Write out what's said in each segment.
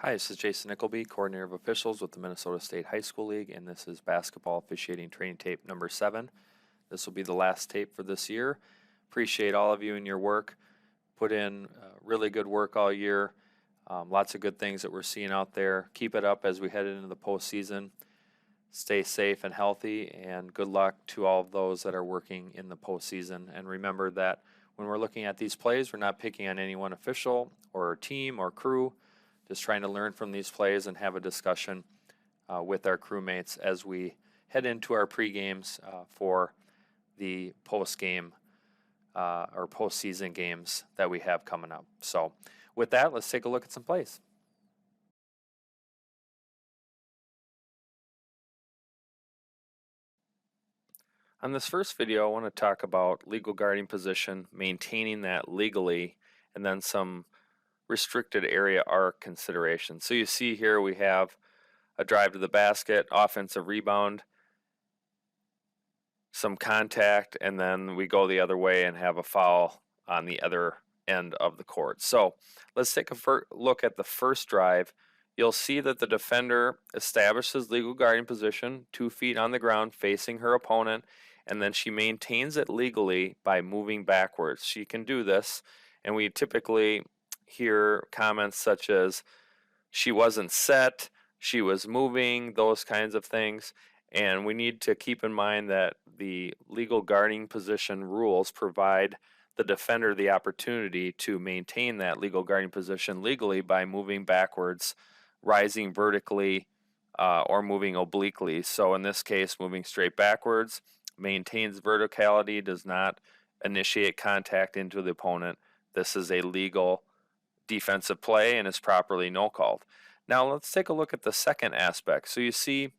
Hi, this is Jason Nickleby, Coordinator of Officials with the Minnesota State High School League, and this is basketball officiating training tape number 7. This will be the last tape for this year. Appreciate all of you and your work. Put in really good work all year. Lots of good things that we're seeing out there. Keep it up as we head into the postseason. Stay safe and healthy, and good luck to all of those that are working in the postseason. And remember that when we're looking at these plays, we're not picking on any one official or team or crew. Just trying to learn from these plays and have a discussion with our crewmates as we head into our pre-games for the post-game or postseason games that we have coming up. So with that, let's take a look at some plays. On this first video, I want to talk about legal guarding position, maintaining that legally, and then some restricted area arc considerations. So you see here we have a drive to the basket, offensive rebound, some contact, and then we go the other way and have a foul on the other end of the court. So let's take a look at the first drive. You'll see that the defender establishes legal guarding position, 2 feet on the ground facing her opponent, and then she maintains it legally by moving backwards. She can do this, and we typically hear comments such as she wasn't set, she was moving, those kinds of things. And we need to keep in mind that the legal guarding position rules provide the defender the opportunity to maintain that legal guarding position legally by moving backwards, rising vertically, or moving obliquely. So in this case, moving straight backwards, maintains verticality, does not initiate contact into the opponent. This is a legal defensive play and is properly no-called. Now let's take a look at the second aspect. So you see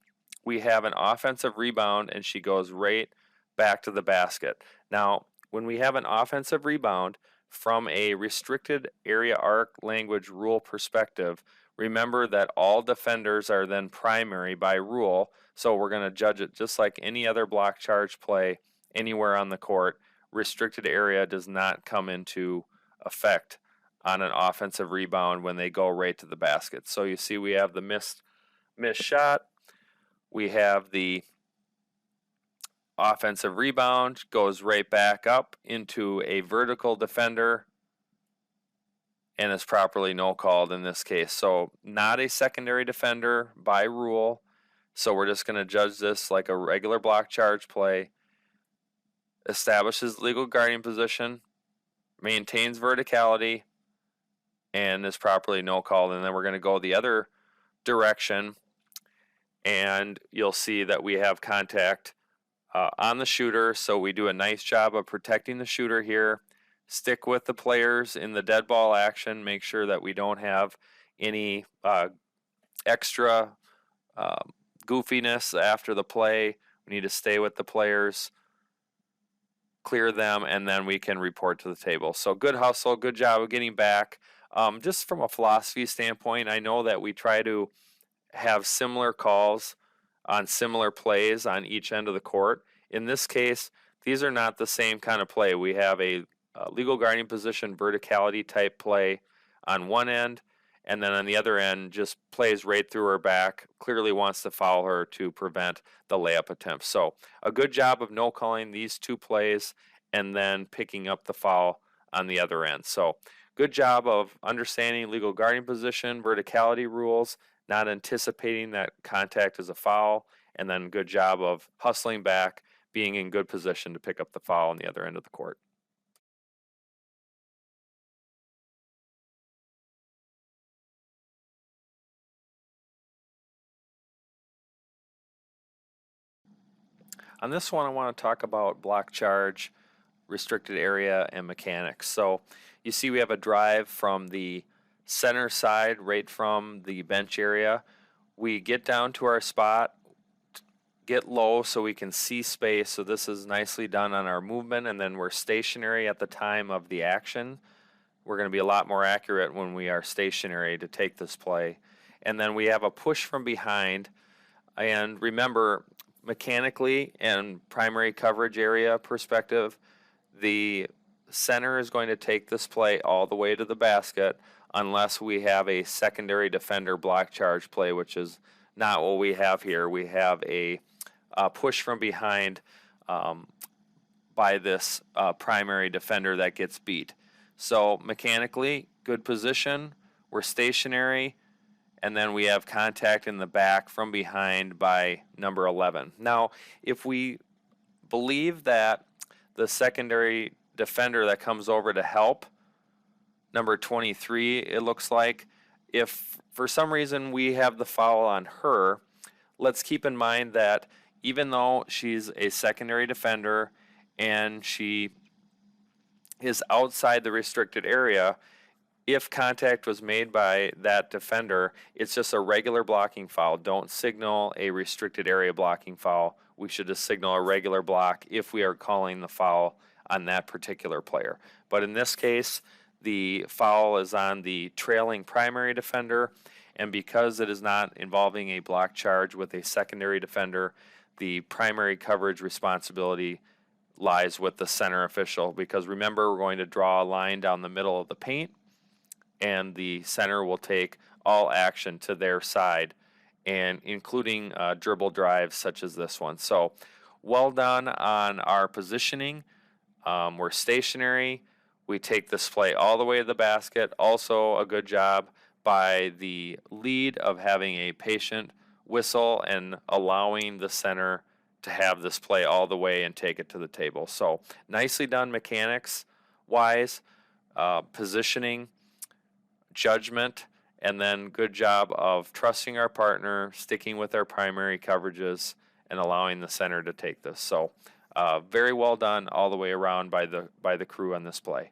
we have an offensive rebound and she goes right back to the basket. Now when we have an offensive rebound from a restricted area arc language rule perspective, remember that all defenders are then primary by rule, so we're going to judge it just like any other block charge play anywhere on the court. Restricted area does not come into effect on an offensive rebound when they go right to the basket. So you see we have the missed shot. We have the offensive rebound, goes right back up into a vertical defender and is properly no-called in this case. So not a secondary defender by rule. So we're just going to judge this like a regular block charge play. Establishes legal guarding position, maintains verticality, and is properly no-called. And then we're going to go the other direction, and you'll see that we have contact on the shooter. So we do a nice job of protecting the shooter here. Stick with the players in the dead ball action. Make sure that we don't have any extra goofiness after the play. We need to stay with the players, clear them, and then we can report to the table. So good hustle, good job of getting back. Just from a philosophy standpoint, I know that we try to have similar calls on similar plays on each end of the court. In this case, these are not the same kind of play. We have a legal guarding position verticality type play on one end, and then on the other end just plays right through her back, clearly wants to foul her to prevent the layup attempt. So a good job of no calling these two plays and then picking up the foul on the other end. So good job of understanding legal guarding position, verticality rules, not anticipating that contact is a foul, and then good job of hustling back, being in good position to pick up the foul on the other end of the court. On this one, I want to talk about block charge, restricted area, and mechanics. So you see we have a drive from the center side, right from the bench area. We get down to our spot, get low so we can see space. So this is nicely done on our movement, and then we're stationary at the time of the action. We're going to be a lot more accurate when we are stationary to take this play. And then we have a push from behind. And remember, mechanically and primary coverage area perspective, the center is going to take this play all the way to the basket unless we have a secondary defender block charge play, which is not what we have here. We have a push from behind by this primary defender that gets beat. So mechanically, good position. We're stationary, and then we have contact in the back from behind by number 11. Now, if we believe that the secondary defender that comes over to help, number 23, it looks like, if for some reason we have the foul on her, let's keep in mind that even though she's a secondary defender and she is outside the restricted area, if contact was made by that defender, it's just a regular blocking foul. Don't signal a restricted area blocking foul. We should just signal a regular block if we are calling the foul on that particular player. But in this case, the foul is on the trailing primary defender, and because it is not involving a block charge with a secondary defender, the primary coverage responsibility lies with the center official, because remember, we're going to draw a line down the middle of the paint, and the center will take all action to their side, and including dribble drives such as this one. So well done on our positioning. We're stationary. We take this play all the way to the basket. Also a good job by the lead of having a patient whistle and allowing the center to have this play all the way and take it to the table. So nicely done mechanics wise, positioning, judgment, and then good job of trusting our partner, sticking with our primary coverages, and allowing the center to take this. So very well done all the way around by the crew on this play.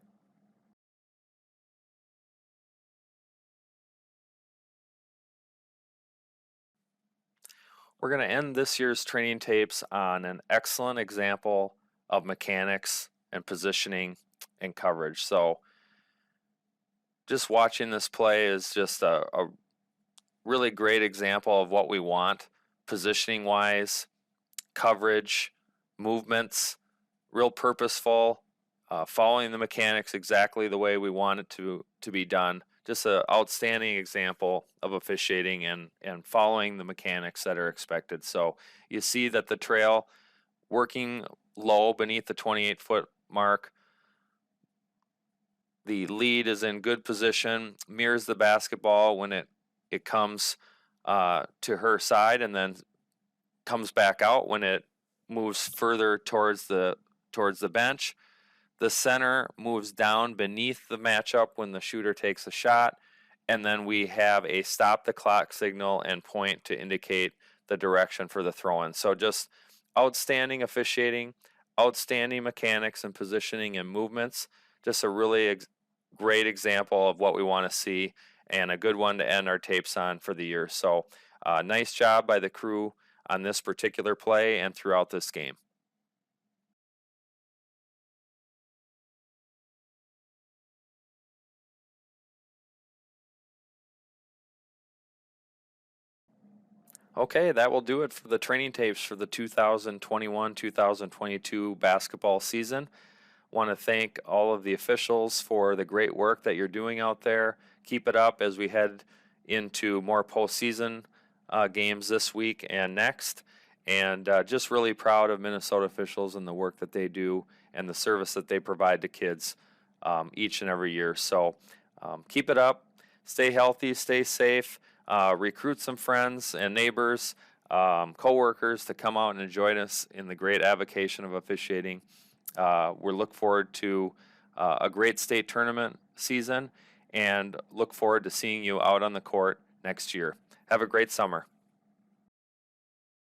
We're going to end this year's training tapes on an excellent example of mechanics and positioning and coverage. So just watching this play is just a really great example of what we want, positioning wise, coverage, movements, real purposeful, following the mechanics exactly the way we want it to be done. Just an outstanding example of officiating and following the mechanics that are expected. So you see that the trail working low beneath the 28-foot mark. The lead is in good position, mirrors the basketball when it comes to her side, and then comes back out when it moves further towards the bench. The center moves down beneath the matchup when the shooter takes a shot, and then we have a stop the clock signal and point to indicate the direction for the throw-in. So just outstanding officiating, outstanding mechanics and positioning and movements. Just a really great example of what we want to see, and a good one to end our tapes on for the year. So nice job by the crew on this particular play and throughout this game. Okay, that will do it for the training tapes for the 2021-2022 basketball season. Want to thank all of the officials for the great work that you're doing out there. Keep it up as we head into more postseason games this week and next. And just really proud of Minnesota officials and the work that they do and the service that they provide to kids each and every year. So keep it up. Stay healthy, stay safe. Recruit some friends and neighbors, co-workers to come out and join us in the great avocation of officiating. We look forward to a great state tournament season and look forward to seeing you out on the court next year. Have a great summer.